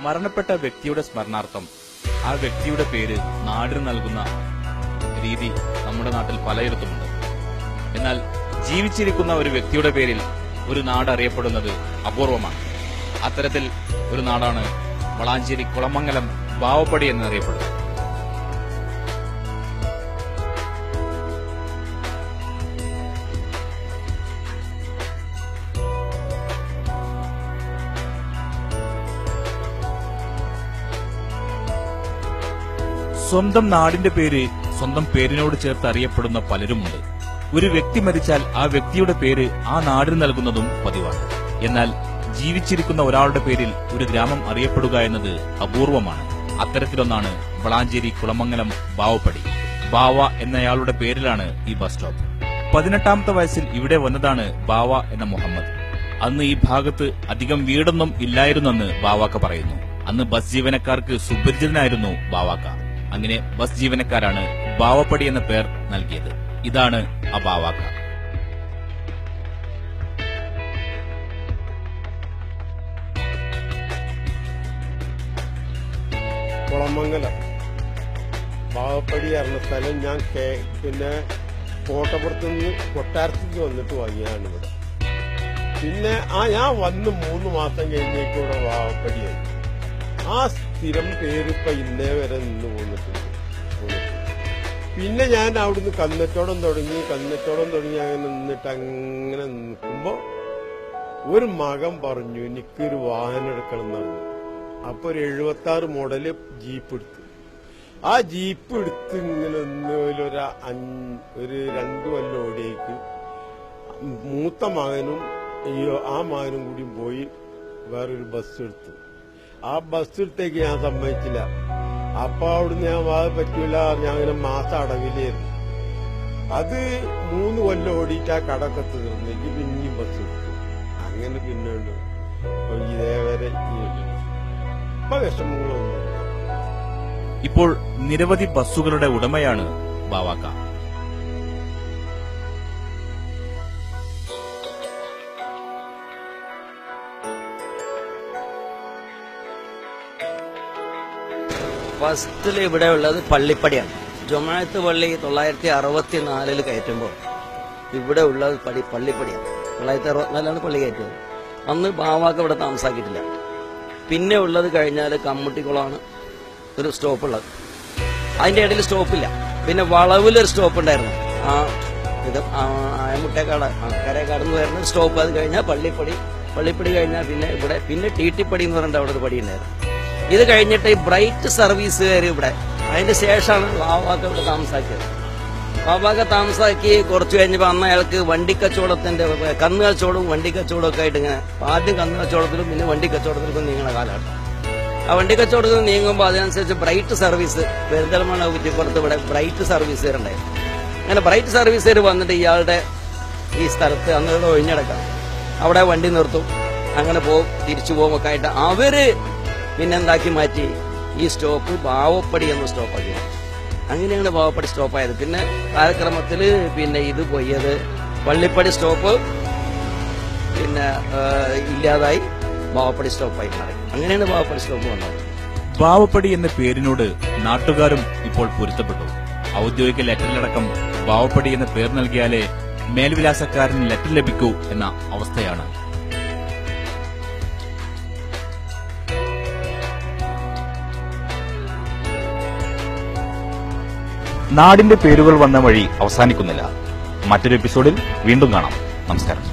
മരണപ്പെട്ട വ്യക്തിയുടെ സ്മരണാർത്ഥം ആ വ്യക്തിയുടെ പേര് നാടിന് നൽകുന്ന രീതി നമ്മുടെ നാട്ടിൽ പലയിടത്തുമുണ്ട്. എന്നാൽ ജീവിച്ചിരിക്കുന്ന ഒരു വ്യക്തിയുടെ പേരിൽ ഒരു നാട് അറിയപ്പെടുന്നത് അപൂർവമാണ്. അത്തരത്തിൽ ഒരു നാടാണ് വളാഞ്ചേരി കുളമംഗലം ബാവപ്പടി എന്നറിയപ്പെടുന്നത്. സ്വന്തം നാടിന്റെ പേര് സ്വന്തം പേരിനോട് ചേർത്ത് അറിയപ്പെടുന്ന പലരുമുണ്ട്. ഒരു വ്യക്തി മരിച്ചാൽ ആ വ്യക്തിയുടെ പേര് ആ നാടിന് നൽകുന്നതും പതിവാണ്. എന്നാൽ ജീവിച്ചിരിക്കുന്ന ഒരാളുടെ പേരിൽ ഒരു ഗ്രാമം അറിയപ്പെടുക എന്നത് അപൂർവമാണ്. അത്തരത്തിലൊന്നാണ് വളാഞ്ചേരി കുളമംഗലം ബാവപ്പടി. ബാവ എന്നയാളുടെ പേരിലാണ് ഈ ബസ് സ്റ്റോപ്പ്. 18ാമത്തെ വയസ്സിൽ ഇവിടെ വന്നതാണ് ബാവ എന്ന മുഹമ്മദ്. അന്ന് ഈ ഭാഗത്ത് അധികം വീടൊന്നും ഇല്ലായിരുന്നെന്ന് ബാവാക്ക പറയുന്നു. അന്ന് ബസ് ജീവനക്കാർക്ക് സുപരിചിതനായിരുന്നു ബാവാക്ക. അങ്ങനെ ബസ് ജീവനക്കാരാണ് ബാവപ്പടി എന്ന പേർ നൽകിയത്. ഇതാണ് ആ ബാവാക്ക. കുളമംഗലം ബാവപ്പടി പറഞ്ഞ സ്ഥലം ഞാൻ പിന്നെ കോട്ടപ്പുറത്ത് നിന്ന് കൊട്ടാരത്തേക്ക് വന്നിട്ട് വാങ്ങിയാണ് ഇവിടെ. പിന്നെ ഞാൻ വന്ന് 3 മാസം കഴിഞ്ഞേക്ക് ഇവിടെ ബാവപ്പടിയായി. ആ സ്ഥിരം പേരിപ്പ ഇന്നേ വരെ നിന്ന് പോന്നിട്ടുണ്ട്. പിന്നെ ഞാൻ അവിടുന്ന് കന്നത്തോടം തുടങ്ങി അങ്ങനെ അങ്ങനെ നിൽക്കുമ്പോ ഒരു മകൻ പറഞ്ഞു എനിക്കൊരു വാഹനം എടുക്കണം എന്ന് പറഞ്ഞു. അപ്പൊ ഒരു 76 മോഡല് ജീപ്പ് എടുത്തു. ആ ജീപ്പ് എടുത്ത് ഇങ്ങനെ ഒരു 2 കൊല്ലം ഓടിയേക്ക് മൂത്ത മകനും ആ മകനും കൂടി പോയി വേറൊരു ബസ് എടുത്തു. ആ ബസ് എടുത്തേക്ക് ഞാൻ സമ്മതിച്ചില്ല. അപ്പൊ അവിടുന്ന് ഞാൻ പറ്റൂല, ഞാൻ അങ്ങനെ മാസം അടവിലായിരുന്നു. അത് 3 കൊല്ലം ഓടിയിട്ട് ആ കടക്കെ തീർന്നേക്ക് പിന്നെയും ബസ് എടുത്തു. അങ്ങനെ പിന്നുണ്ട് ഇതേവരെ ഇപ്പൊ വിഷമങ്ങളൊന്നും. ഇപ്പോൾ നിരവധി ബസ്സുകളുടെ ഉടമയാണ് ബാവാക്ക. ഫസ്റ്റിൽ ഇവിടെ ഉള്ളത് പള്ളിപ്പടിയാണ്. ജമാഅത്ത് പള്ളി 964 കയറ്റുമ്പോൾ ഇവിടെ ഉള്ളത് പള്ളിപ്പടിയാണ്. 964 പള്ളി കയറ്റുന്നത്. അന്ന് ബാവാക്ക ഇവിടെ താമസാക്കിയിട്ടില്ല. പിന്നെ ഉള്ളത് കഴിഞ്ഞാൽ കമ്മുട്ടിക്കുളമാണ് ഒരു സ്റ്റോപ്പ് ഉള്ളത്. അതിന്റെ ഇടയിൽ സ്റ്റോപ്പില്ല. പിന്നെ വളവിലൊരു സ്റ്റോപ്പ് ഉണ്ടായിരുന്നു. ആയമുട്ടേക്കാട് കരേക്കാട് എന്ന് പറയുന്ന സ്റ്റോപ്പ്. അത് കഴിഞ്ഞാൽ പള്ളിപ്പടി കഴിഞ്ഞാൽ പിന്നെ ടീട്ടിപ്പടി എന്ന് പറഞ്ഞിട്ട് അവിടെ ഒരു പടി ഉണ്ടായിരുന്നു. ഇത് കഴിഞ്ഞിട്ട് ഈ ബ്രൈറ്റ് സർവീസുകാർ ഇവിടെ. അതിന്റെ ശേഷമാണ് ബാവാക്ക ഇവിടെ താമസാക്കിയത്. ബാവാക്ക താമസാക്കി കുറച്ചു കഴിഞ്ഞപ്പോൾ അന്ന് അയാൾക്ക് വണ്ടിക്കച്ചവടത്തിന്റെ കന്നുകച്ചവടവും വണ്ടിക്കച്ചവടവും ഒക്കെ ആയിട്ട് ഇങ്ങനെ ആദ്യം കന്നുകച്ചവടത്തിലും പിന്നെ വണ്ടിക്കച്ചവടത്തിലും നീങ്ങുന്ന കാലമാണ്. ആ വണ്ടിക്കച്ചവടത്തിൽ നീങ്ങുമ്പോൾ അതിനനുസരിച്ച് ബ്രൈറ്റ് സർവീസ് പെരിന്തൽമണ്ണ കുറ്റിപ്പുറത്ത് ഇവിടെ ബ്രൈറ്റ് സർവീസുകാരുണ്ടായിരുന്നു. അങ്ങനെ ബ്രൈറ്റ് സർവീസുകാർ വന്നിട്ട് ഇയാളുടെ ഈ സ്ഥലത്ത് അന്ന് ഒഴിഞ്ഞടക്കാം അവിടെ വണ്ടി നിർത്തും. അങ്ങനെ പോവും, തിരിച്ചു പോകും ഒക്കെ ആയിട്ട് അവര് പിന്നെന്താക്കി മാറ്റി ഈ സ്റ്റോപ്പ് ബാവപ്പടി എന്ന സ്റ്റോപ്പാക്കി. അങ്ങനെയാണ് ബാവപ്പടി സ്റ്റോപ്പായത്. പിന്നെ കാലക്രമത്തിൽ പിന്നെ ഇത് പോയത് പള്ളിപ്പടി സ്റ്റോപ്പ് പിന്നെ ഇല്ലാതായി ബാവപ്പടി സ്റ്റോപ്പായി മാറി. അങ്ങനെയാണ് ബാവപ്പടി സ്റ്റോപ്പ് വന്നത്. ബാവപ്പടി എന്ന പേരിനോട് നാട്ടുകാരും ഇപ്പോൾ പൊരുത്തപ്പെട്ടു. ഔദ്യോഗിക ലെറ്ററിലടക്കം ബാവപ്പടി എന്ന പേർ നൽകിയാലേ മേൽവിലാസക്കാരന് ലെറ്റർ ലഭിക്കൂ എന്ന അവസ്ഥയാണ്. നാടിന്റെ പേരുകൾ വന്ന വഴി അവസാനിക്കുന്നില്ല. മറ്റൊരു എപ്പിസോഡിൽ വീണ്ടും കാണാം. നമസ്കാരം.